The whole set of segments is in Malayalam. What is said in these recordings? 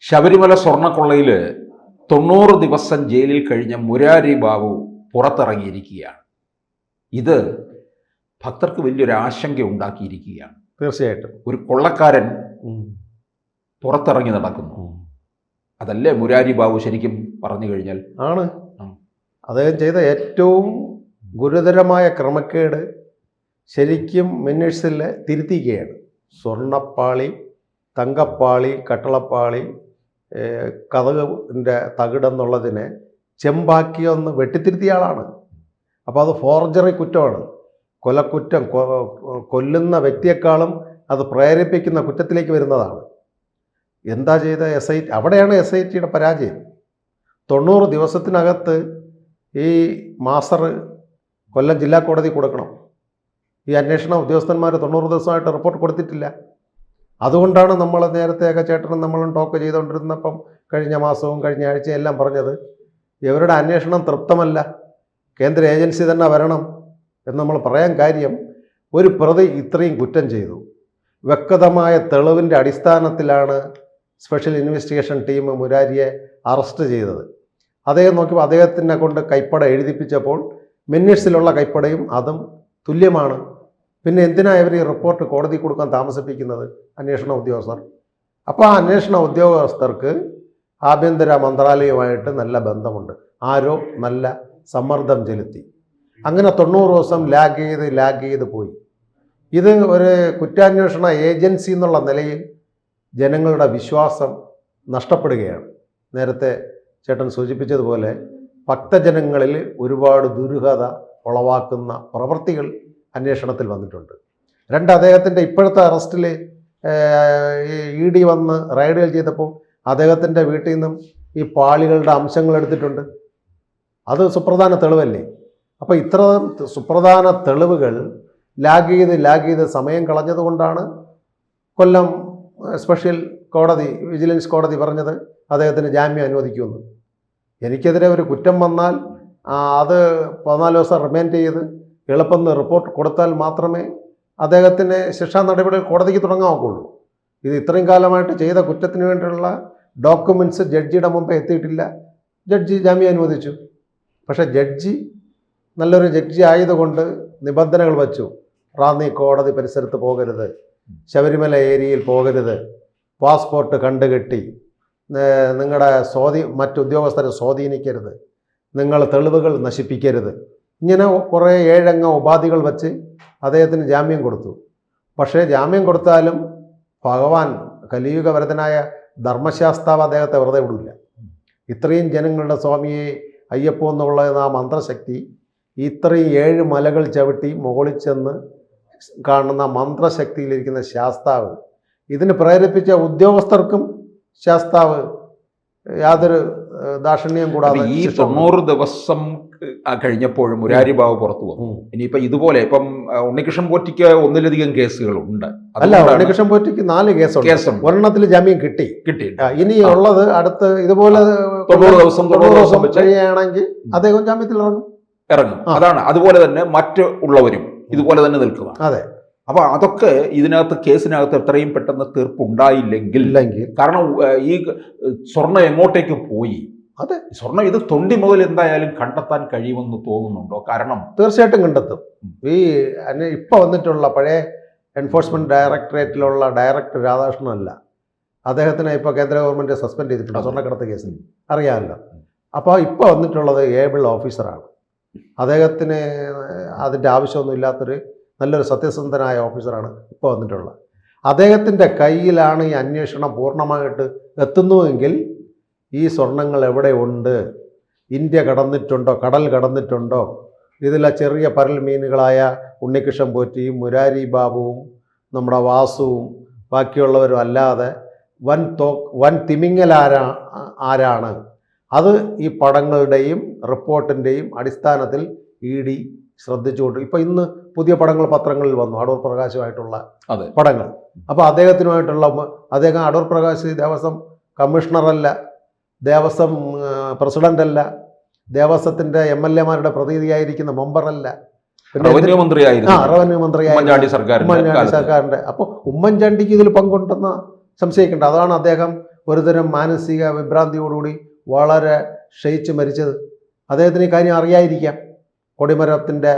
ശബരിമല സ്വർണ്ണക്കൊള്ളയിൽ 90 ദിവസം ജയിലിൽ കഴിഞ്ഞ മുരാരി ബാബു പുറത്തിറങ്ങിയിരിക്കുകയാണ്. ഇത് ഭക്തർക്ക് വലിയൊരു ആശങ്ക ഉണ്ടാക്കിയിരിക്കുകയാണ്. തീർച്ചയായിട്ടും ഒരു കൊള്ളക്കാരൻ പുറത്തിറങ്ങി നടക്കുന്നു. അതല്ലേ മുരാരി ബാബു ശരിക്കും പറഞ്ഞു കഴിഞ്ഞാൽ? ആണ്. അദ്ദേഹം ചെയ്ത ഏറ്റവും ഗുരുതരമായ ക്രമക്കേട് ശരിക്കും മിനിറ്റ്സിൽ തിരുത്തിക്കുകയാണ്. സ്വർണ്ണപ്പാളി, തങ്കപ്പാളി, കട്ടളപ്പാളി, കതകിൻ്റെ തകിടെന്നുള്ളതിനെ ചെമ്പാക്കിയൊന്ന് വെട്ടിത്തിരുത്തിയ ആളാണ്. അപ്പോൾ അത് ഫോർജറി കുറ്റമാണ്. കൊലക്കുറ്റം, കൊല്ലുന്ന വ്യക്തിയെക്കാളും അത് പ്രേരിപ്പിക്കുന്ന കുറ്റത്തിലേക്ക് വരുന്നതാണ്. എന്താ ചെയ്ത അവിടെയാണ് SITയുടെ പരാജയം. 90 ദിവസത്തിനകത്ത് ഈ മാസ്റ്റർ കൊല്ലം ജില്ലാ കോടതി കൊടുക്കണം. ഈ അന്വേഷണ ഉദ്യോഗസ്ഥന്മാർ 90 ദിവസമായിട്ട് റിപ്പോർട്ട് കൊടുത്തിട്ടില്ല. അതുകൊണ്ടാണ് നമ്മൾ നേരത്തെയൊക്കെ ചേട്ടനും നമ്മളും ടോക്ക് ചെയ്തുകൊണ്ടിരുന്നപ്പം കഴിഞ്ഞ മാസവും കഴിഞ്ഞ ആഴ്ചയും എല്ലാം പറഞ്ഞത് ഇവരുടെ അന്വേഷണം തൃപ്തമല്ല, കേന്ദ്ര ഏജൻസി തന്നെ വരണം എന്ന് നമ്മൾ പറയാൻ കാര്യം, ഒരു പ്രതി ഇത്രയും കുറ്റം ചെയ്തു. വ്യക്തമായ തെളിവിൻ്റെ അടിസ്ഥാനത്തിലാണ് സ്പെഷ്യൽ ഇൻവെസ്റ്റിഗേഷൻ ടീം മുരാരിയെ അറസ്റ്റ് ചെയ്തത്. അദ്ദേഹം നോക്കിയപ്പോൾ അദ്ദേഹത്തിനെ കൊണ്ട് കൈപ്പട എഴുതിപ്പിച്ചപ്പോൾ മിനിറ്റ്സിലുള്ള കൈപ്പടയും അതും തുല്യമാണ്. പിന്നെ എന്തിനാണ് ഇവർ ഈ റിപ്പോർട്ട് കോടതി കൊടുക്കാൻ താമസിപ്പിക്കുന്നത് അന്വേഷണ ഉദ്യോഗസ്ഥർ? അപ്പോൾ ആ അന്വേഷണ ഉദ്യോഗസ്ഥർക്ക് ആഭ്യന്തര മന്ത്രാലയവുമായിട്ട് നല്ല ബന്ധമുണ്ട്. ആരോ നല്ല സമ്മർദ്ദം ചെലുത്തി. അങ്ങനെ 90 ദിവസം ലാഗ് ചെയ്ത് പോയി. ഇത് ഒരു കുറ്റാന്വേഷണ ഏജൻസി എന്നുള്ള നിലയിൽ ജനങ്ങളുടെ വിശ്വാസം നഷ്ടപ്പെടുകയാണ്. നേരത്തെ ചേട്ടൻ സൂചിപ്പിച്ചതുപോലെ ഭക്തജനങ്ങളിൽ ഒരുപാട് ദുരൂഹത ഉളവാക്കുന്ന പ്രവൃത്തികൾ അന്വേഷണത്തിൽ വന്നിട്ടുണ്ട്. അദ്ദേഹത്തിൻ്റെ ഇപ്പോഴത്തെ അറസ്റ്റിൽ ED വന്ന് റൈഡുകൾ ചെയ്തപ്പോൾ അദ്ദേഹത്തിൻ്റെ വീട്ടിൽ നിന്നും ഈ പാളികളുടെ അംശങ്ങൾ എടുത്തിട്ടുണ്ട്. അത് സുപ്രധാന തെളിവല്ലേ? അപ്പോൾ ഇത്ര സുപ്രധാന തെളിവുകൾ ലാഗ് ചെയ്ത് സമയം കളഞ്ഞതുകൊണ്ടാണ് കൊല്ലം സ്പെഷ്യൽ കോടതി, വിജിലൻസ് കോടതി പറഞ്ഞത് അദ്ദേഹത്തിന് ജാമ്യം അനുവദിക്കുമെന്ന്. എനിക്കെതിരെ ഒരു കുറ്റം വന്നാൽ അത് 14 ദിവസം റിമാൻഡ് ചെയ്ത് എളുപ്പം റിപ്പോർട്ട് കൊടുത്താൽ മാത്രമേ അദ്ദേഹത്തിന് ശിക്ഷാ നടപടികൾ കോടതിക്ക് തുടങ്ങാവുള്ളൂ. ഇത് ഇത്രയും കാലമായിട്ട് ചെയ്ത കുറ്റത്തിന് വേണ്ടിയുള്ള ഡോക്യുമെൻറ്റ്സ് ജഡ്ജിയുടെ മുമ്പ് എത്തിയിട്ടില്ല. ജഡ്ജി ജാമ്യം അനുവദിച്ചു. പക്ഷേ ജഡ്ജി നല്ലൊരു ജഡ്ജി ആയതുകൊണ്ട് നിബന്ധനകൾ വച്ചു. റാന്നി കോടതി പരിസരത്ത് പോകരുത്, ശബരിമല ഏരിയയിൽ പോകരുത്, പാസ്പോർട്ട് കണ്ടുകെട്ടി, നിങ്ങളുടെ മറ്റുദ്യോഗസ്ഥരെ സ്വാധീനിക്കരുത്, നിങ്ങൾ തെളിവുകൾ നശിപ്പിക്കരുത്, ഇങ്ങനെ കുറേ 7 അംഗ ഉപാധികൾ വച്ച് അദ്ദേഹത്തിന് ജാമ്യം കൊടുത്തു. പക്ഷേ ജാമ്യം കൊടുത്താലും ഭഗവാൻ കലിയുഗവരതനായ ധർമ്മശാസ്താവ് അദ്ദേഹത്തെ വെറുതെ വിടില്ല. ഇത്രയും ജനങ്ങളുടെ സ്വാമിയെ അയ്യപ്പോ എന്നുള്ള ആ മന്ത്രശക്തി ഇത്രയും 7 മലകൾ ചവിട്ടി മുകളിൽ ചെന്ന് കാണുന്ന മന്ത്രശക്തിയിലിരിക്കുന്ന ശാസ്താവ്, ഇതിന് പ്രേരിപ്പിച്ച ഉദ്യോഗസ്ഥർക്കും ശാസ്താവ് യാതൊരു ദാക്ഷിണ്യം കൂടാതെ ഈ 90 ദിവസം കഴിഞ്ഞപ്പോഴും മുരാരി ബാബു പുറത്തു വന്നു. ഇനിയിപ്പോൾ ഇതുപോലെ ഇപ്പം ഉണ്ണികൃഷ്ണൻ പോറ്റിക്ക് ഒന്നിലധികം കേസുകളുണ്ട്. അല്ല, ഉണ്ണികൃഷ്ണൻ പോറ്റിക്ക് 4 കേസുണ്ട്. ഒരെണ്ണത്തിൽ ജാമ്യം കിട്ടി. ഇനിയുള്ളത് അടുത്ത് ഇതുപോലെ 90 ദിവസം കഴിയുകയാണെങ്കിൽ അദ്ദേഹം ജാമ്യത്തിൽ ഇറങ്ങും. അതാണ്. അതുപോലെ തന്നെ മറ്റുള്ളവരും ഇതുപോലെ തന്നെ നിൽക്കുക. അതെ. അപ്പോൾ അതൊക്കെ ഇതിനകത്ത് കേസിനകത്ത് എത്രയും പെട്ടെന്ന് തീർപ്പുണ്ടായില്ലെങ്കിൽ, കാരണം ഈ സ്വർണ്ണം എങ്ങോട്ടേക്ക് പോയി, അതെ, സ്വർണ്ണം ഇത് തൊണ്ടി മുതൽ എന്തായാലും കണ്ടെത്താൻ കഴിയുമെന്ന് തോന്നുന്നുണ്ടോ? കാരണം തീർച്ചയായിട്ടും കണ്ടെത്തും. ഈ ഇപ്പോൾ വന്നിട്ടുള്ള പഴയ എൻഫോഴ്സ്മെന്റ് ഡയറക്ടറേറ്റിലുള്ള ഡയറക്ടർ രാധാകൃഷ്ണനല്ല, അദ്ദേഹത്തിനെ ഇപ്പോൾ കേന്ദ്ര ഗവൺമെൻറ് സസ്പെൻഡ് ചെയ്തിട്ടുണ്ട് സ്വർണ്ണക്കടത്ത് കേസിൽ, അറിയാമല്ലോ. അപ്പോൾ ഇപ്പോൾ വന്നിട്ടുള്ളത് ഏബിൾ ഓഫീസറാണ്. അദ്ദേഹത്തിന് അതിൻ്റെ ആവശ്യമൊന്നും ഇല്ലാത്തൊരു നല്ലൊരു സത്യസന്ധനായ ഓഫീസറാണ് ഇപ്പോൾ വന്നിട്ടുള്ളത്. അദ്ദേഹത്തിൻ്റെ കയ്യിലാണ് ഈ അന്വേഷണം പൂർണ്ണമായിട്ട് എത്തുന്നുവെങ്കിൽ ഈ സ്വർണങ്ങൾ എവിടെ ഉണ്ട്, ഇന്ത്യ കടന്നിട്ടുണ്ടോ, കടൽ കടന്നിട്ടുണ്ടോ, ഇതിലെ ചെറിയ പരൽ മീനുകളായ ഉണ്ണികൃഷ്ണൻ പോറ്റിയും മുരാരി ബാബുവും നമ്മുടെ വാസുവും ബാക്കിയുള്ളവരും അല്ലാതെ വൻ തിമിങ്ങൽ ആരാണ്, അത് ഈ പടങ്ങളുടെയും റിപ്പോർട്ടിൻ്റെയും അടിസ്ഥാനത്തിൽ ED ശ്രദ്ധിച്ചുകൊണ്ട് ഇപ്പോൾ ഇന്ന് പുതിയ പടങ്ങൾ പത്രങ്ങളിൽ വന്നു, അടൂർ പ്രകാശുമായിട്ടുള്ള പടങ്ങൾ. അപ്പോൾ അദ്ദേഹം അടൂർ പ്രകാശ് ദേവസ്വം കമ്മീഷണറല്ല, ദേവസ്വം പ്രസിഡൻ്റല്ല, ദേവസ്വത്തിൻ്റെ MLA-മാരുടെ പ്രതിനിധിയായിരിക്കുന്ന മെമ്പറല്ല, പിന്നെ റവന്യൂ മന്ത്രിയായി ഉമ്മൻചാണ്ടി സർക്കാരിൻ്റെ. അപ്പോൾ ഉമ്മൻചാണ്ടിക്ക് ഇതിൽ പങ്കുണ്ടെന്ന് സംശയിക്കേണ്ട. അതാണ് അദ്ദേഹം ഒരുതരം മാനസിക വിഭ്രാന്തിയോടുകൂടി വളരെ ക്ഷയിച്ച് മരിച്ചത്? അദ്ദേഹത്തിന് ഈ കാര്യം അറിയാതിരിക്കാം. കൊടിമരത്തിൻ്റെ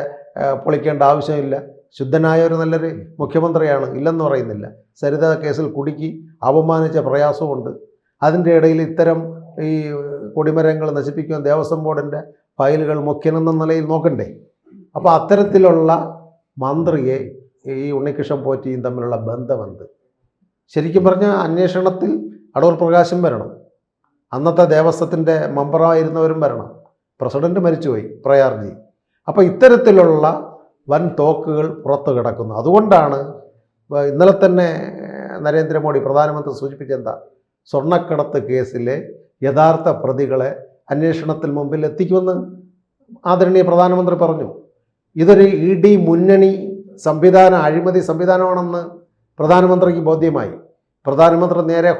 പൊളിക്കേണ്ട ആവശ്യമില്ല. ശുദ്ധനായ ഒരു നല്ലൊരു മുഖ്യമന്ത്രിയാണ്, ഇല്ലെന്ന് പറയുന്നില്ല. സരിത കേസിൽ കുടുക്കി അപമാനിച്ച പ്രയാസമുണ്ട്. അതിൻ്റെ ഇടയിൽ ഇത്തരം ഈ കൊടിമരങ്ങൾ നശിപ്പിക്കുന്ന ദേവസ്വം ബോർഡിൻ്റെ ഫയലുകൾ മുഖ്യനെന്ന നിലയിൽ നോക്കണ്ടേ? അപ്പോൾ അത്തരത്തിലുള്ള മന്ത്രിയെ ഈ ഉണ്ണികൃഷ്ണൻ പോറ്റിയും തമ്മിലുള്ള ബന്ധമെന്ത്? ശരിക്കും പറഞ്ഞാൽ അന്വേഷണത്തിൽ അടൂർ പ്രകാശം വരണം, അന്നത്തെ ദേവസ്വത്തിൻ്റെ മെമ്പറായിരുന്നവരും വരണം. പ്രസിഡന്റ് മരിച്ചുപോയി, പ്രയാർജി. അപ്പോൾ ഇത്തരത്തിലുള്ള വൻ തോക്കുകൾ പുറത്തു കിടക്കുന്നു. അതുകൊണ്ടാണ് ഇന്നലെ തന്നെ നരേന്ദ്രമോദി പ്രധാനമന്ത്രി സൂചിപ്പിച്ചെന്താ, സ്വർണ്ണക്കടത്ത് കേസിലെ യഥാർത്ഥ പ്രതികളെ അന്വേഷണത്തിൽ മുമ്പിൽ എത്തിക്കുമെന്ന് ആദരണീയ പ്രധാനമന്ത്രി പറഞ്ഞു. ഇതൊരു ED മുന്നണി സംവിധാനം, അഴിമതി സംവിധാനമാണെന്ന് പ്രധാനമന്ത്രിക്ക് ബോധ്യമായി. പ്രധാനമന്ത്രി നേരെ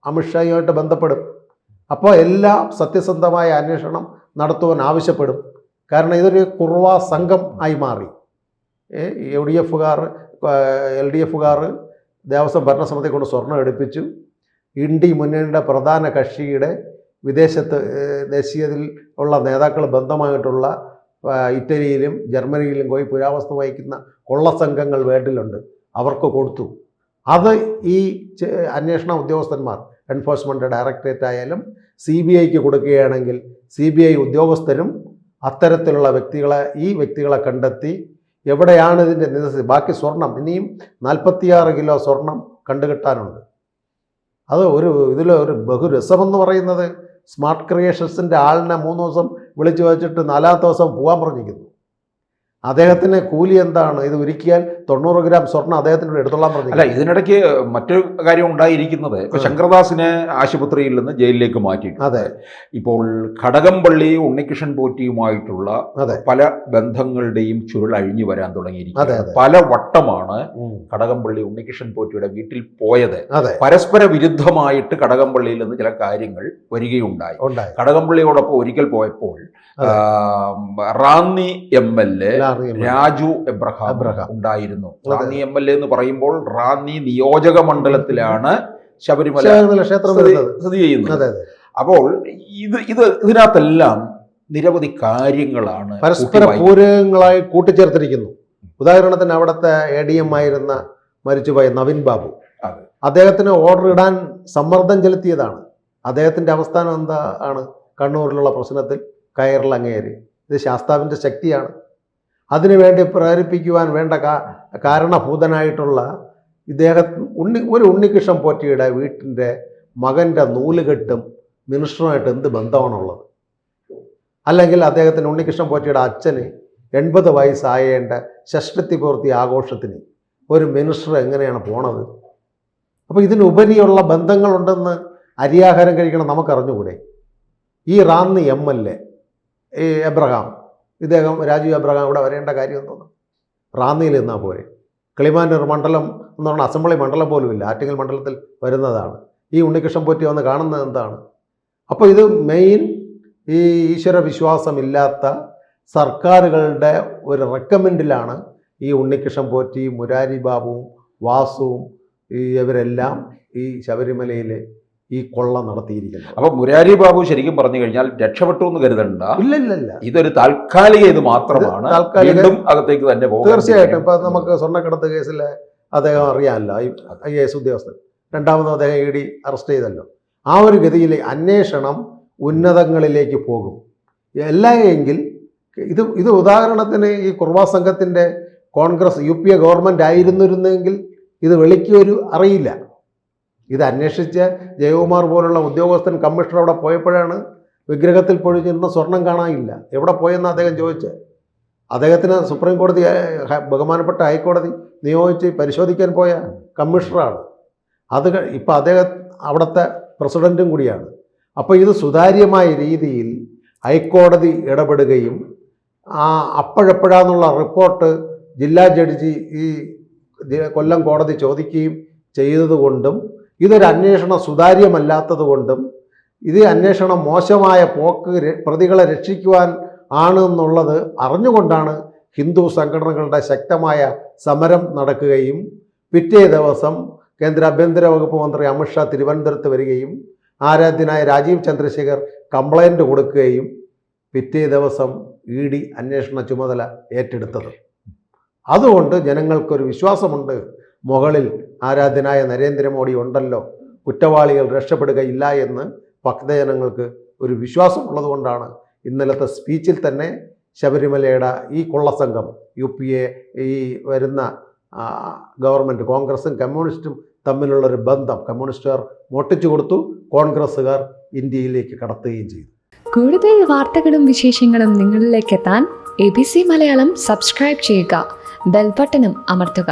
അമിത്ഷായുമായിട്ട് ബന്ധപ്പെടും. അപ്പോൾ എല്ലാം സത്യസന്ധമായ അന്വേഷണം നടത്തുവാൻ ആവശ്യപ്പെടും. കാരണം ഇതൊരു കുർവാ സംഘം ആയി മാറി. UDF-കാർ LDF-കാർ ദേവസ്വം ഭരണസമിതി കൊണ്ട് സ്വർണ്ണം എടുപ്പിച്ചു. ഇന്ത്യ മുന്നണിയുടെ പ്രധാന കക്ഷിയുടെ വിദേശത്ത് ദേശീയത്തിൽ ഉള്ള നേതാക്കൾ ബന്ധമായിട്ടുള്ള ഇറ്റലിയിലും ജർമ്മനിയിലും പോയി പുരാവസ്തു വഹിക്കുന്ന കൊള്ളസംഘങ്ങൾ വേണ്ടിലുണ്ട്, അവർക്ക് കൊടുത്തു. അത് ഈ അന്വേഷണ ഉദ്യോഗസ്ഥന്മാർ, എൻഫോഴ്സ്മെൻറ്റ് ഡയറക്ടറേറ്റ് ആയാലും CBIക്ക് കൊടുക്കുകയാണെങ്കിൽ CBI ഉദ്യോഗസ്ഥരും അത്തരത്തിലുള്ള വ്യക്തികളെ കണ്ടെത്തി എവിടെയാണ് ഇതിൻ്റെ ബാക്കി സ്വർണം, ഇനിയും 46 കിലോ സ്വർണം കണ്ടുകിട്ടാനുണ്ട്. അത് ഇതിലൊരു ബഹുരസമെന്ന് പറയുന്നത്, സ്മാർട്ട് ക്രിയേഷൻസിൻ്റെ ആളിനെ 3 ദിവസം വിളിച്ചു വച്ചിട്ട് 4ാമത്തെ ദിവസം പോകാൻ പറഞ്ഞിരിക്കുന്നു. അദ്ദേഹത്തിന് കൂലി എന്താണ്? ഇത് ഒരുക്കിയാൽ 90 ഗ്രാം സ്വർണ്ണം അദ്ദേഹത്തിനോട് എടുത്തോളാൻ പറഞ്ഞു. അല്ല, ഇതിനിടയ്ക്ക് മറ്റൊരു കാര്യം ഉണ്ടായിരിക്കുന്നത്, ഇപ്പോൾ ശങ്കർദാസിനെ ആശുപത്രിയിൽ നിന്ന് ജയിലിലേക്ക് മാറ്റിയിട്ടുണ്ട്. അതെ. ഇപ്പോൾ കടകംപള്ളി ഉണ്ണികൃഷ്ണൻ പോറ്റിയുമായിട്ടുള്ള പല ബന്ധങ്ങളുടെയും ചുരുൾ അഴിഞ്ഞു വരാൻ തുടങ്ങിയിരിക്കുന്നത്. പല വട്ടമാണ് കടകംപള്ളി ഉണ്ണികൃഷ്ണൻ പോറ്റിയുടെ വീട്ടിൽ പോയത്. പരസ്പര വിരുദ്ധമായിട്ട് കടകംപള്ളിയിൽ നിന്ന് ചില കാര്യങ്ങൾ വരികയുണ്ടായി. കടകംപള്ളിയോടൊപ്പം ഒരിക്കൽ പോയപ്പോൾ റാന്നി MLA രാജു എബ്രഹാം ഉണ്ടായിരുന്നു. റാന്നി MLA എന്ന് പറയുമ്പോൾ റാന്നി നിയോജക മണ്ഡലത്തിലാണ് ശബരിമല ക്ഷേത്രം സ്ഥിതി ചെയ്യുന്നത്. അപ്പോൾ ഇതിനകത്തെല്ലാം നിരവധി കാര്യങ്ങളാണ് പരസ്പര പൂരകങ്ങളായി കൂട്ടിച്ചേർത്തിരിക്കുന്നു. ഉദാഹരണത്തിന് അവിടുത്തെ ADM ആയിരുന്ന മരിച്ചുപോയ നവീൻ ബാബു, അദ്ദേഹത്തിന് ഓർഡർ ഇടാൻ സമ്മർദ്ദം ചെലുത്തിയതാണ്. അദ്ദേഹത്തിൻ്റെ അവസ്ഥാനം എന്താണ്? കണ്ണൂരിലുള്ള പ്രശ്നത്തിൽ കയറിലങ്ങേറി. ഇത് ശാസ്താവിൻ്റെ ശക്തിയാണ്. അതിനുവേണ്ടി പ്രേരിപ്പിക്കുവാൻ വേണ്ട കാരണഭൂതനായിട്ടുള്ള ഒരു ഉണ്ണികൃഷ്ണൻ പോറ്റിയുടെ വീട്ടിൻ്റെ മകൻ്റെ നൂലുകെട്ടും മിനിസ്റ്ററുമായിട്ട് എന്ത് ബന്ധമാണുള്ളത്? അല്ലെങ്കിൽ അദ്ദേഹത്തിന് ഉണ്ണികൃഷ്ണൻ പോറ്റിയുടെ അച്ഛന് 80 വയസ്സായേണ്ട ഷഷ്ടിപൂർത്തി ആഘോഷത്തിന് ഒരു മിനിസ്റ്റർ എങ്ങനെയാണ് പോണത്? അപ്പോൾ ഇതിനുപരിയുള്ള ബന്ധങ്ങളുണ്ടെന്ന് അരിയാഹാരം കഴിക്കണം നമുക്കറിഞ്ഞുകൂടെ? ഈ റാന്നി MLA എബ്രഹാം, ഇദ്ദേഹം രാജു എബ്രഹാം ഇവിടെ വരേണ്ട കാര്യം തോന്നുന്നു. റാന്നിയിൽ നിന്നാൽ പോരെ. കിളിമാനൂർ മണ്ഡലം എന്ന് പറഞ്ഞാൽ അസംബ്ലി മണ്ഡലം പോലുമില്ല, ആറ്റിങ്ങൽ മണ്ഡലത്തിൽ വരുന്നതാണ്. ഈ ഉണ്ണികൃഷ്ണൻ പോറ്റി വന്ന് കാണുന്നത് എന്താണ്? അപ്പോൾ ഇത് മെയിൻ ഈ ഈശ്വര വിശ്വാസമില്ലാത്ത സർക്കാരുകളുടെ ഒരു റെക്കമെൻഡിലാണ് ഈ ഉണ്ണികൃഷ്ണൻ പോറ്റിയും മുരാരി ബാബുവും വാസുവും ഇവരെല്ലാം ഈ ശബരിമലയിലെ ഈ കൊള്ള നടത്തിയിരിക്കുന്നത്. അപ്പൊ മുരാരി ബാബു ശരിക്കും പറഞ്ഞു കഴിഞ്ഞാൽ രക്ഷപ്പെട്ടു എന്ന് കരുതണ്ട. ഇല്ല, ഇതൊരു താൽക്കാലിക ഇത് മാത്രമാണ്. വീണ്ടും അകത്തേക്ക് തന്നെ പോകും. തീർച്ചയായിട്ടും. ഇപ്പൊ നമുക്ക് സ്വർണ്ണക്കടത്ത് കേസിൽ അദ്ദേഹം അറിയാമല്ലോ, IAS ഉദ്യോഗസ്ഥൻ. രണ്ടാമത് അദ്ദേഹം ED അറസ്റ്റ് ചെയ്തല്ലോ. ആ ഒരു ഗതിയിൽ അന്വേഷണം ഉന്നതങ്ങളിലേക്ക് പോകും. എങ്കിൽ ഇത് ഉദാഹരണത്തിന് ഈ കുർവാ സംഘത്തിൻ്റെ കോൺഗ്രസ് UPA ഗവൺമെൻറ് ആയിരുന്നിരുന്നെങ്കിൽ ഇത് വെളിക്കൊരു അറിയില്ല. ഇത് അന്വേഷിച്ച് ജയകുമാർ പോലുള്ള ഉദ്യോഗസ്ഥൻ കമ്മീഷണർ അവിടെ പോയപ്പോഴാണ് വിഗ്രഹത്തിൽ പൊഴിഞ്ഞിരുന്ന സ്വർണം കാണാനില്ല. എവിടെ പോയെന്ന് അദ്ദേഹം ചോദിച്ചത്. അദ്ദേഹത്തിന് സുപ്രീം കോടതി, ബഹുമാനപ്പെട്ട ഹൈക്കോടതി നിയോഗിച്ച് പരിശോധിക്കാൻ പോയ കമ്മീഷണറാണ്. ഇപ്പം അദ്ദേഹം അവിടുത്തെ പ്രസിഡൻറ്റും കൂടിയാണ്. അപ്പോൾ ഇത് സുതാര്യമായ രീതിയിൽ ഹൈക്കോടതി ഇടപെടുകയും അപ്പോഴെപ്പോഴാന്നുള്ള റിപ്പോർട്ട് ജില്ലാ ജഡ്ജി ഈ കൊല്ലം കോടതി ചോദിക്കുകയും ചെയ്തതുകൊണ്ടും ഇതൊരു അന്വേഷണം സുതാര്യമല്ലാത്തതുകൊണ്ടും ഇത് അന്വേഷണം മോശമായ പോക്ക് പ്രതികളെ രക്ഷിക്കുവാൻ ആണ് എന്നുള്ളത് അറിഞ്ഞുകൊണ്ടാണ് ഹിന്ദു സംഘടനകളുടെ ശക്തമായ സമരം നടക്കുകയും പിറ്റേ ദിവസം കേന്ദ്ര ആഭ്യന്തര വകുപ്പ് മന്ത്രി അമിത്ഷാ തിരുവനന്തപുരത്ത് വരികയും ആരാധ്യനായ രാജീവ് ചന്ദ്രശേഖർ കംപ്ലൈൻറ്റ് കൊടുക്കുകയും പിറ്റേ ദിവസം ED അന്വേഷണ ചുമതല ഏറ്റെടുത്തത്. അതുകൊണ്ട് ജനങ്ങൾക്കൊരു വിശ്വാസമുണ്ട്, മുകളിൽ ആരാധ്യനായ നരേന്ദ്രമോദി ഉണ്ടല്ലോ, കുറ്റവാളികൾ രക്ഷപ്പെടുകയില്ല എന്ന് ഭക്തജനങ്ങൾക്ക് ഒരു വിശ്വാസമുള്ളതുകൊണ്ടാണ് ഇന്നലത്തെ സ്പീച്ചിൽ തന്നെ ശബരിമലയുടെ ഈ കൊള്ളസംഘം UPA ഈ വരുന്ന ഗവൺമെൻറ് കോൺഗ്രസും കമ്മ്യൂണിസ്റ്റും തമ്മിലുള്ളൊരു ബന്ധം കമ്മ്യൂണിസ്റ്റുകാർ മോട്ടിച്ചു കൊടുത്തു, കോൺഗ്രസ്സുകാർ ഇന്ത്യയിലേക്ക് കടത്തുകയും ചെയ്തു. കൂടുതൽ വാർത്തകളും വിശേഷങ്ങളും നിങ്ങളിലേക്ക് എത്താൻ ABC മലയാളം സബ്സ്ക്രൈബ് ചെയ്യുക, ബെൽ ബട്ടണും അമർത്തുക.